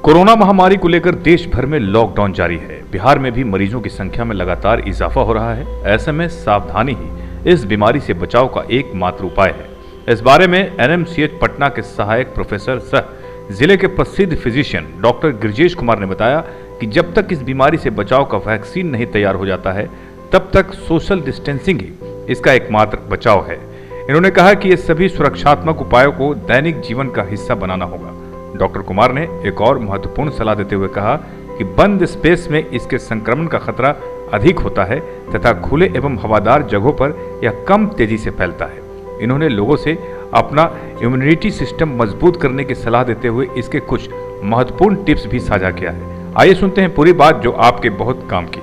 Corona महामारी को लेकर देश भर में लॉकडाउन जारी है। बिहार में भी मरीजों की संख्या में लगातार इजाफा हो रहा है। ऐसे में सावधानी ही इस बीमारी से बचाव का एकमात्र उपाय है। इस बारे में एनएमसीएच पटना के सहायक प्रोफेसर सह जिले के प्रसिद्ध फिजिशियन डॉक्टर गिरिजेश कुमार ने बताया कि जब तक इस बीमारी से बचाव का वैक्सीन नहीं तैयार हो जाता है, तब तक सोशल डिस्टेंसिंग ही इसका एकमात्र बचाव है। इन्होंने कहा कि ये सभी सुरक्षात्मक उपायों को दैनिक जीवन का हिस्सा बनाना होगा। डॉक्टर कुमार ने एक और महत्वपूर्ण सलाह देते हुए कहा कि बंद स्पेस में इसके संक्रमण का खतरा अधिक होता है तथा खुले एवं हवादार जगहों पर यह कम तेजी से फैलता है। इन्होंने लोगों से अपना इम्यूनिटी सिस्टम मजबूत करने की सलाह देते हुए इसके कुछ महत्वपूर्ण टिप्स भी साझा किया है। आइए सुनते हैं पूरी बात जो आपके बहुत काम की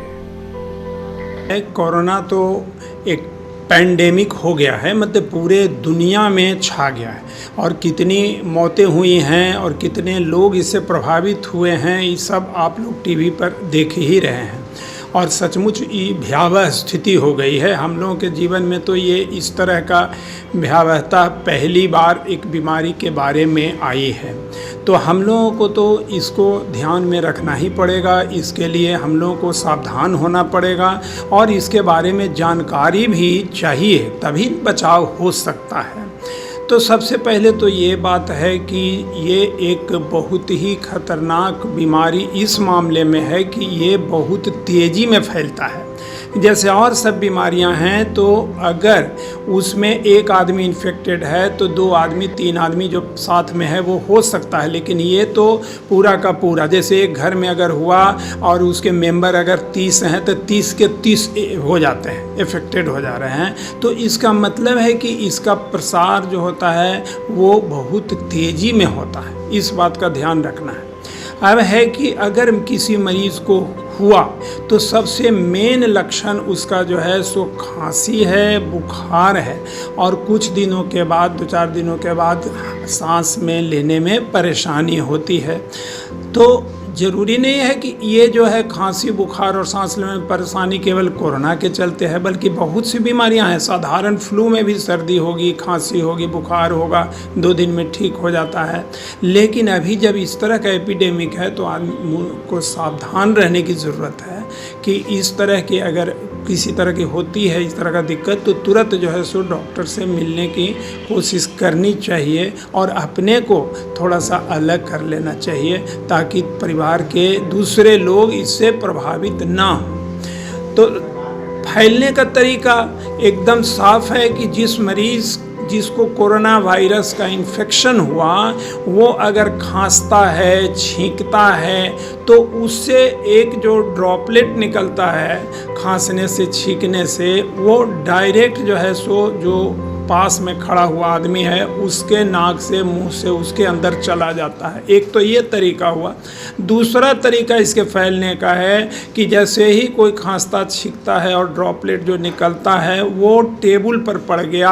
है। कोरोना तो एक पैंडेमिक हो गया है, मतलब पूरे दुनिया में छा गया है और कितनी मौतें हुई हैं और कितने लोग इससे प्रभावित हुए हैं, ये सब आप लोग टीवी पर देख ही रहे हैं। और सचमुच ये भयावह स्थिति हो गई है हम लोगों के जीवन में। तो ये इस तरह का भयावहता पहली बार एक बीमारी के बारे में आई है, तो हम लोगों को तो इसको ध्यान में रखना ही पड़ेगा। इसके लिए हम लोगों को सावधान होना पड़ेगा और इसके बारे में जानकारी भी चाहिए, तभी बचाव हो सकता है। तो सबसे पहले तो ये बात है कि ये एक बहुत ही खतरनाक बीमारी इस मामले में है कि ये बहुत तेज़ी में फैलता है। जैसे और सब बीमारियां हैं, तो अगर उसमें एक आदमी इन्फेक्टेड है तो 2 आदमी 3 आदमी जो साथ में है वो हो सकता है, लेकिन ये तो पूरा का पूरा, जैसे एक घर में अगर हुआ और उसके मेंबर अगर 30 हैं तो 30 के 30 हो जाते हैं, इफेक्टेड हो जा रहे हैं। तो इसका मतलब है कि इसका प्रसार जो होता है वो बहुत तेज़ी में होता है। इस बात का ध्यान रखना है। अब है कि अगर किसी मरीज़ को हुआ तो सबसे मेन लक्षण उसका जो है सो खांसी है, बुखार है और कुछ दिनों के बाद 2-4 दिनों के बाद सांस में लेने में परेशानी होती है। तो ज़रूरी नहीं है कि ये जो है खांसी, बुखार और सांस लेने में परेशानी केवल कोरोना के चलते है, बल्कि बहुत सी बीमारियां हैं। साधारण फ्लू में भी सर्दी होगी, खांसी होगी, बुखार होगा, 2 दिन में ठीक हो जाता है। लेकिन अभी जब इस तरह का एपिडेमिक है तो आदमी को सावधान रहने की ज़रूरत है कि इस तरह की अगर किसी तरह की होती है इस तरह का दिक्कत, तो तुरंत जो है सो डॉक्टर से मिलने की कोशिश करनी चाहिए और अपने को थोड़ा सा अलग कर लेना चाहिए ताकि परिवार के दूसरे लोग इससे प्रभावित ना हो। तो फैलने का तरीका एकदम साफ है कि जिस मरीज़ जिसको कोरोना वायरस का इन्फेक्शन हुआ वो अगर खांसता है, छींकता है, तो उससे एक जो ड्रॉपलेट निकलता है खांसने से, छींकने से, वो डायरेक्ट जो है सो जो पास में खड़ा हुआ आदमी है उसके नाक से, मुंह से उसके अंदर चला जाता है। एक तो ये तरीका हुआ। दूसरा तरीका इसके फैलने का है कि जैसे ही कोई खांसता, छींकता है और ड्रॉपलेट जो निकलता है वो टेबल पर पड़ गया,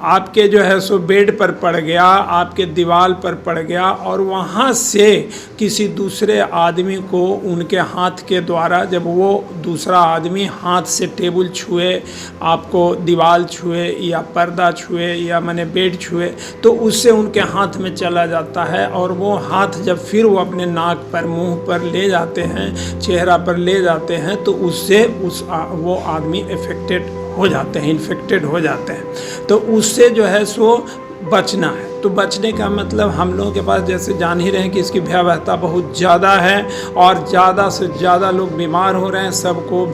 आपके जो है सो बेड पर पड़ गया, आपके दीवार पर पड़ गया और वहाँ से किसी दूसरे आदमी को उनके हाथ के द्वारा, जब वो दूसरा आदमी हाथ से टेबल छुए, आपको दीवार छुए या पर्दा छुए या माने बेड छुए, तो उससे उनके हाथ में चला जाता है और वो हाथ जब फिर वो अपने नाक पर, मुंह पर ले जाते हैं, चेहरा पर ले जाते हैं, तो उससे वो आदमी इफेक्टेड हो जाते हैं, इन्फेक्टेड हो जाते हैं। तो उससे जो है सो बचना है। तो बचने का मतलब हम लोगों के पास जैसे जान ही रहे हैं कि इसकी भयावहता बहुत ज़्यादा है और ज़्यादा से ज़्यादा लोग बीमार हो रहे हैं। सबको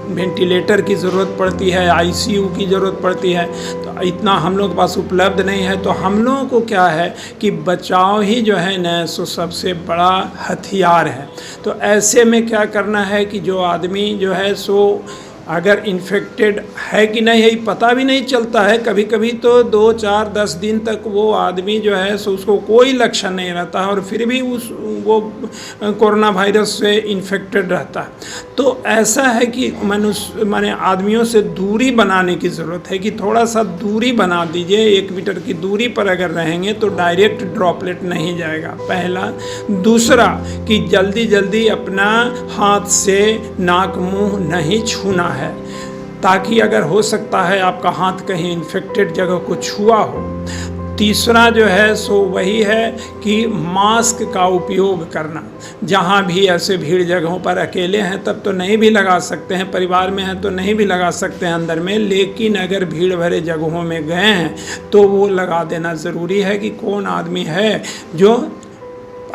वेंटिलेटर की ज़रूरत पड़ती है, आईसीयू की ज़रूरत पड़ती है। तो इतना हम लोग के पास उपलब्ध नहीं है। तो हम लोगों को क्या है कि बचाव ही जो है न सो सबसे बड़ा हथियार है। तो ऐसे में क्या करना है कि जो आदमी जो है सो अगर इन्फेक्टेड है कि नहीं है पता भी नहीं चलता है। कभी कभी तो 2, 4, 10 दिन तक वो आदमी जो है सो उसको कोई लक्षण नहीं रहता है और फिर भी वो कोरोना वायरस से इन्फेक्टेड रहता है। तो ऐसा है कि माने आदमियों से दूरी बनाने की ज़रूरत है कि थोड़ा सा दूरी बना दीजिए। 1 मीटर की दूरी पर अगर रहेंगे तो डायरेक्ट ड्रॉपलेट नहीं जाएगा, पहला। दूसरा कि जल्दी जल्दी अपना हाथ से नाक मुंह नहीं छूना है, ताकि अगर हो सकता है आपका हाथ कहीं इन्फेक्टेड जगह को छुआ हो तीसरा जो है सो वही है कि मास्क का उपयोग करना। जहाँ भी ऐसे भीड़ जगहों पर अकेले हैं तब तो नहीं भी लगा सकते हैं, परिवार में हैं तो नहीं भी लगा सकते हैं अंदर में, लेकिन अगर भीड़ भरे जगहों में गए हैं तो वो लगा देना ज़रूरी है कि कौन आदमी है जो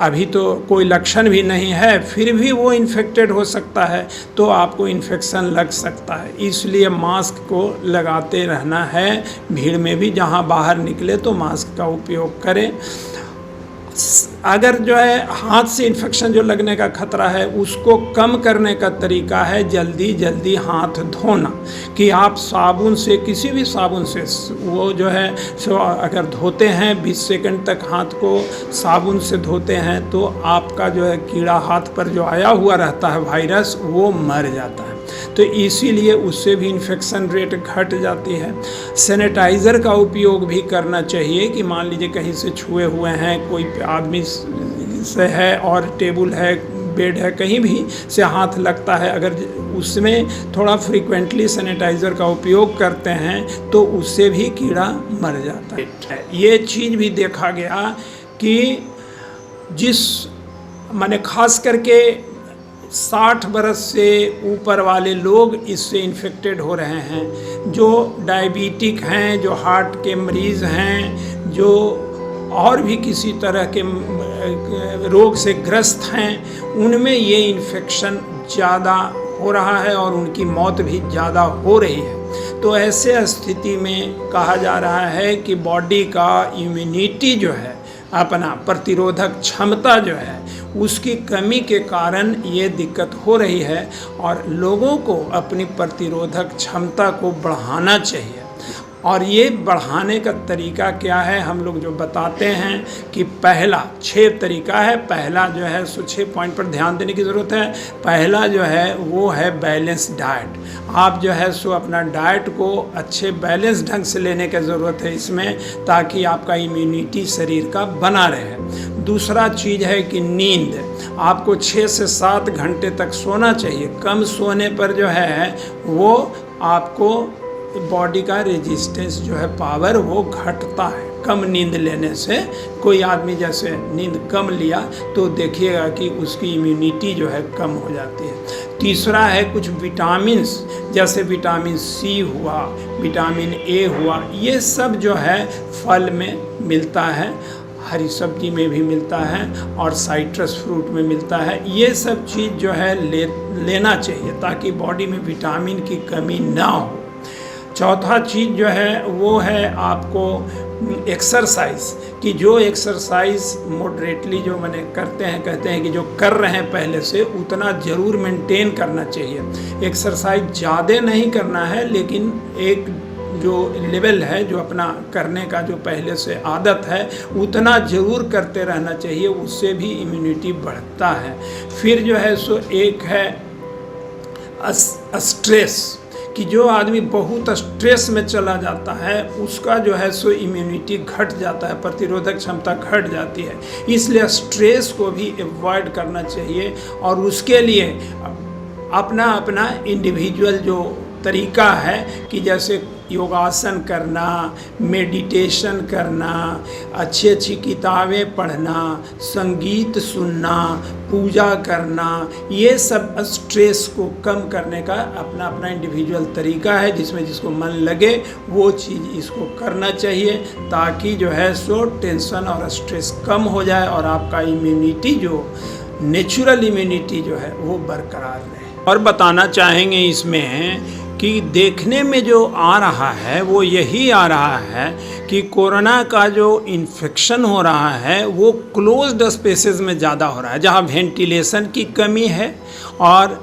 अभी तो कोई लक्षण भी नहीं है फिर भी वो इन्फेक्टेड हो सकता है, तो आपको इन्फेक्शन लग सकता है। इसलिए मास्क को लगाते रहना है भीड़ में भी, जहाँ बाहर निकले तो मास्क का उपयोग करें। अगर जो है हाथ से इन्फेक्शन जो लगने का खतरा है उसको कम करने का तरीका है जल्दी जल्दी हाथ धोना, कि आप साबुन से, किसी भी साबुन से वो जो है सो अगर धोते हैं 20 सेकंड तक हाथ को साबुन से धोते हैं तो आपका जो है कीड़ा हाथ पर जो आया हुआ रहता है वायरस वो मर जाता है, तो इसीलिए उससे भी इन्फेक्शन रेट घट जाती है। सैनिटाइज़र का उपयोग भी करना चाहिए कि मान लीजिए कहीं से छुए हुए हैं, कोई आदमी से है और टेबल है, बेड है, कहीं भी से हाथ लगता है, अगर उसमें थोड़ा फ्रीक्वेंटली सैनिटाइज़र का उपयोग करते हैं तो उससे भी कीड़ा मर जाता है। ये चीज़ भी देखा गया कि माने खास करके 60 बरस से ऊपर वाले लोग इससे इन्फेक्टेड हो रहे हैं, जो डायबिटिक हैं, जो हार्ट के मरीज़ हैं, जो और भी किसी तरह के रोग से ग्रस्त हैं, उनमें ये इन्फेक्शन ज़्यादा हो रहा है और उनकी मौत भी ज़्यादा हो रही है। तो ऐसे स्थिति में कहा जा रहा है कि बॉडी का इम्यूनिटी जो है, अपना प्रतिरोधक क्षमता जो है, उसकी कमी के कारण ये दिक्कत हो रही है और लोगों को अपनी प्रतिरोधक क्षमता को बढ़ाना चाहिए। और ये बढ़ाने का तरीका क्या है, हम लोग जो बताते हैं कि पहला 6 तरीका है। पहला जो है सो 6 पॉइंट पर ध्यान देने की ज़रूरत है। पहला जो है वो है बैलेंस डाइट। आप जो है सो अपना डाइट को अच्छे बैलेंस ढंग से लेने की ज़रूरत है इसमें, ताकि आपका इम्यूनिटी शरीर का बना रहे। दूसरा चीज़ है कि नींद, आपको 6 से 7 घंटे तक सोना चाहिए। कम सोने पर जो है वो आपको बॉडी का रेजिस्टेंस जो है पावर वो घटता है कम नींद लेने से। कोई आदमी जैसे नींद कम लिया तो देखिएगा कि उसकी इम्यूनिटी जो है कम हो जाती है। तीसरा है कुछ विटामिन्स, जैसे विटामिन सी हुआ, विटामिन ए हुआ, ये सब जो है फल में मिलता है, हरी सब्जी में भी मिलता है और साइट्रस फ्रूट में मिलता है। ये सब चीज़ जो है लेना चाहिए ताकि बॉडी में विटामिन की कमी ना हो। चौथा चीज़ जो है वो है आपको एक्सरसाइज, कि जो एक्सरसाइज मॉडरेटली जो मैंने करते हैं, कहते हैं कि जो कर रहे हैं पहले से उतना ज़रूर मेंटेन करना चाहिए। एक्सरसाइज ज़्यादा नहीं करना है, लेकिन एक जो लेवल है जो अपना करने का जो पहले से आदत है उतना ज़रूर करते रहना चाहिए, उससे भी इम्यूनिटी बढ़ता है। फिर जो है सो एक है स्ट्रेस, कि जो आदमी बहुत स्ट्रेस में चला जाता है उसका जो है सो इम्यूनिटी घट जाता है, प्रतिरोधक क्षमता घट जाती है। इसलिए स्ट्रेस को भी अवॉइड करना चाहिए और उसके लिए अपना अपना इंडिविजुअल जो तरीका है कि जैसे योगासन करना, मेडिटेशन करना, अच्छी अच्छी किताबें पढ़ना, संगीत सुनना, पूजा करना, ये सब स्ट्रेस को कम करने का अपना अपना इंडिविजुअल तरीका है, जिसमें जिसको मन लगे वो चीज़ इसको करना चाहिए, ताकि जो है सो टेंशन और स्ट्रेस कम हो जाए और आपका इम्यूनिटी जो नेचुरल इम्यूनिटी जो है वो बरकरार रहे। और बताना चाहेंगे इसमें कि देखने में जो आ रहा है वो यही आ रहा है कि कोरोना का जो इन्फेक्शन हो रहा है वो क्लोज्ड स्पेसेस में ज़्यादा हो रहा है, जहाँ वेंटिलेशन की कमी है और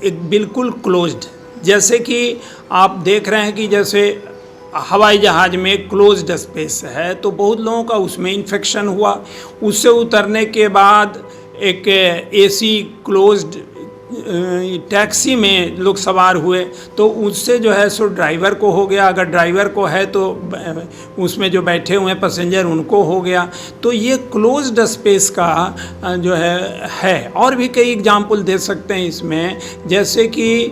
एक बिल्कुल क्लोज्ड, जैसे कि आप देख रहे हैं कि जैसे हवाई जहाज़ में क्लोज्ड स्पेस है तो बहुत लोगों का उसमें इन्फेक्शन हुआ। उससे उतरने के बाद एक एसी क्लोज्ड टैक्सी में लोग सवार हुए तो उससे जो है सो ड्राइवर को हो गया, अगर ड्राइवर को है तो उसमें जो बैठे हुए पैसेंजर उनको हो गया। तो ये क्लोज्ड स्पेस का जो है और भी कई एग्जाम्पल दे सकते हैं इसमें, जैसे कि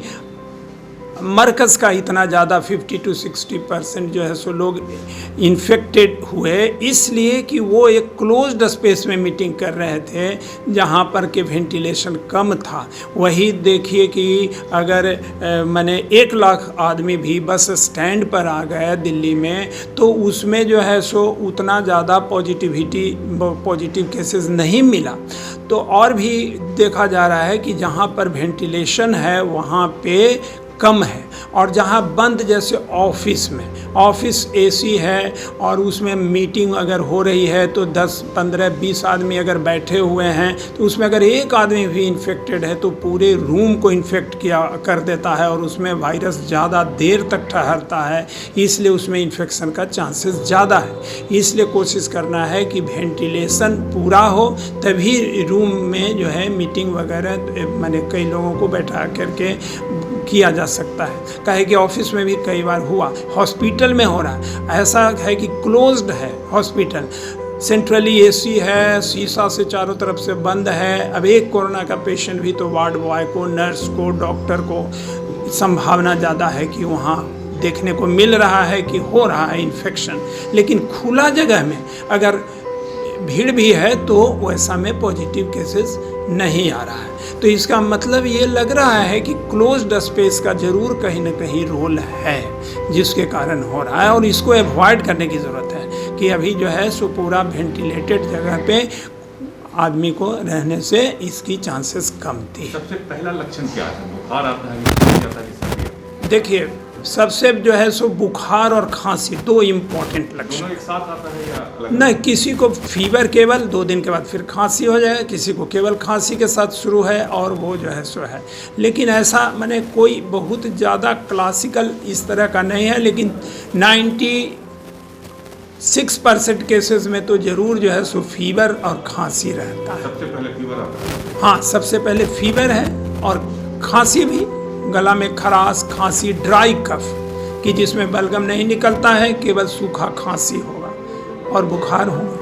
मरकज़ का इतना ज़्यादा 50 to 60% जो है सो लोग इन्फेक्टेड हुए, इसलिए कि वो एक क्लोज्ड स्पेस में मीटिंग कर रहे थे जहाँ पर के वेंटिलेशन कम था। वही देखिए कि अगर माने 1 लाख आदमी भी बस स्टैंड पर आ गए दिल्ली में, तो उसमें जो है सो उतना ज़्यादा पॉजिटिव केसेस नहीं मिला। तो और भी देखा जा रहा है कि जहाँ पर वेंटिलेशन है वहाँ पे कम है, और जहाँ बंद जैसे ऑफिस एसी है और उसमें मीटिंग अगर हो रही है तो 10, 15, 20 आदमी अगर बैठे हुए हैं तो उसमें अगर एक आदमी भी इन्फेक्टेड है तो पूरे रूम को इन्फेक्ट कर देता है और उसमें वायरस ज़्यादा देर तक ठहरता है, इसलिए उसमें इन्फेक्शन का चांसेस ज़्यादा है। इसलिए कोशिश करना है कि वेंटिलेशन पूरा हो, तभी रूम में जो है मीटिंग वगैरह मैंने कई लोगों को बैठा करके किया जा सकता है। कहे कि ऑफिस में भी कई बार हुआ, हॉस्पिटल में हो रहा है। ऐसा है कि क्लोज्ड है हॉस्पिटल, सेंट्रली एसी है, शीशा से चारों तरफ से बंद है। अब एक कोरोना का पेशेंट भी तो वार्ड बॉय को, नर्स को, डॉक्टर को संभावना ज़्यादा है कि वहाँ देखने को मिल रहा है कि हो रहा है इन्फेक्शन। लेकिन खुला जगह में अगर भीड़ भी है तो वैसा में पॉजिटिव केसेस नहीं आ रहा है। तो इसका मतलब ये लग रहा है कि क्लोज्ड स्पेस का ज़रूर कहीं ना कहीं रोल है जिसके कारण हो रहा है, और इसको अवॉइड करने की ज़रूरत है कि अभी जो है सो पूरा वेंटिलेटेड जगह पे आदमी को रहने से इसकी चांसेस कम थी। सबसे पहला लक्षण क्या है? बुखार आता है? देखिए, सबसे जो है सो बुखार और खांसी 2 इम्पॉर्टेंट लक्षण। दोनों एक साथ आता है या अलग? नहीं, किसी को फीवर केवल 2 दिन के बाद फिर खांसी हो जाए, किसी को केवल खांसी के साथ शुरू है और वो जो है सो है। लेकिन ऐसा मैंने कोई बहुत ज़्यादा क्लासिकल इस तरह का नहीं है, लेकिन 96% केसेस में तो ज़रूर जो है सो फीवर और खांसी रहता है। सबसे पहले फीवर आता है? हाँ, सबसे पहले फीवर है और खांसी भी, गला में खराश, खांसी, ड्राई कफ कि जिसमें बलगम नहीं निकलता है, केवल सूखा खांसी होगा और बुखार होगा।